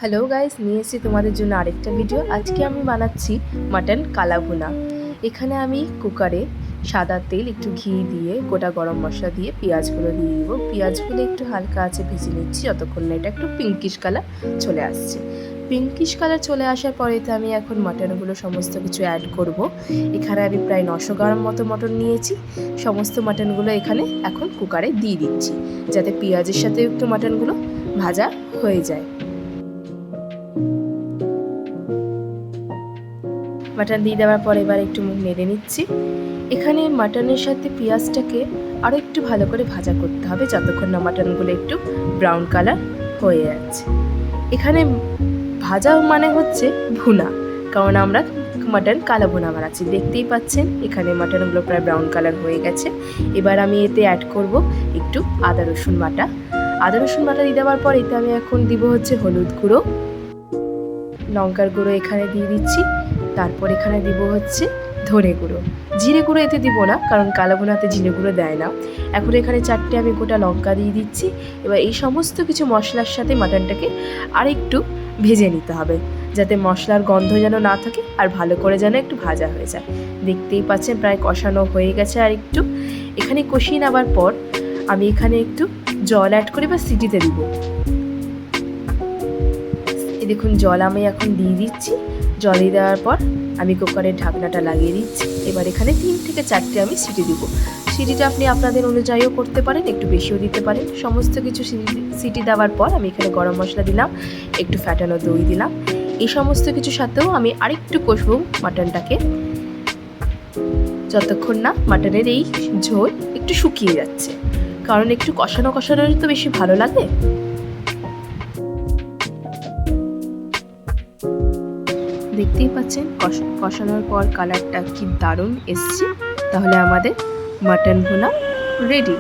Hello guys, নিয়ে এসেছি তোমাদের জন্য আরেকটা ভিডিও। আজকে আমি বানাচ্ছি মাটন কালা ভুনা। এখানে আমি কুকারে সাদা তেল, একটু ঘি দিয়ে, গোটা গরম মশলা দিয়ে পেঁয়াজগুলো দিয়ে দিব। পেঁয়াজগুলো একটু হালকা আছে ভেজে নিচ্ছি যতক্ষণ না এটা একটু পিঙ্কিশ কালার চলে আসছে। পিঙ্কিশ কালার চলে আসার পরেতে আমি এখন মাটনগুলো সমস্ত কিছু অ্যাড করব। এখানে আমি প্রায় 900 গ্রাম মতো মটন নিয়েছি। সমস্ত মাটনগুলো এখানে এখন কুকারে দিয়ে দিচ্ছি যাতে পেঁয়াজের সাথে একটু মাটনগুলো ভাজা হয়ে যায়। মাটন দিয়ে দেওয়ার পর এবার একটু মুখ নেড়ে নিচ্ছি। এখানে মাটনের সাথে পেঁয়াজটাকে আরও একটু ভালো করে ভাজা করতে হবে যতক্ষণ না মাটনগুলো একটু ব্রাউন কালার হয়ে যাচ্ছে। এখানে ভাজা মানে হচ্ছে ভুনা, কারণ আমরা মাটন কালো ভুনা বানাচ্ছি। দেখতেই পাচ্ছেন এখানে মাটনগুলো প্রায় ব্রাউন কালার হয়ে গেছে। এবার আমি এতে অ্যাড করব একটু আদা রসুন বাটা। আদা রসুন বাটা দিয়ে দেওয়ার পর এতে আমি এখন দিব হচ্ছে হলুদ গুঁড়ো, লঙ্কার গুঁড়ো এখানে দিয়ে দিচ্ছি। তারপর এখানে দিব হচ্ছে ধনে গুঁড়ো। জিরে গুঁড়ো এতে দিব না, কারণ কালো ভুনাতে জিরে গুঁড়ো দেয় না। এখন এখানে 4টে আমি গোটা লঙ্কা দিয়ে দিচ্ছি। এবার এই সমস্ত কিছু মশলার সাথে মাটনটাকে আরেকটু ভেজে নিতে হবে যাতে মশলার গন্ধ যেন না থাকে আর ভালো করে যেন একটু ভাজা হয়ে যায়। দেখতেই পাচ্ছেন প্রায় কষানো হয়ে গেছে। আর একটু এখানে কষিয়ে নেওয়ার পর আমি এখানে একটু জল অ্যাড করে বা সিটিতে দিব। এই দেখুন জল আমি এখন দিয়ে দিচ্ছি। জল দিয়ে দেওয়ার পর আমি কুকারের ঢাকনাটা লাগিয়ে দিচ্ছি। এবার এখানে 3 থেকে 4টে আমি সিটি দিব। সিটিটা আপনি আপনাদের অনুযায়ীও করতে পারেন, একটু বেশিও দিতে পারেন। সমস্ত কিছু সিটি দেওয়ার পর আমি এখানে গরম মশলা দিলাম, একটু ফ্যাটানো দই দিলাম। এই সমস্ত কিছু সাথেও আমি আরেকটু কষবো মাটনটাকে যতক্ষণ না মাটনের এই ঝোল একটু শুকিয়ে যাচ্ছে, কারণ একটু কষানো কষানোর তো বেশি ভালো লাগে। দেখতেই পাচ্ছেন কষানোর পর কালারটা কি দারুণ এসছে। তাহলে আমাদের মাটন ভুনা রেডি।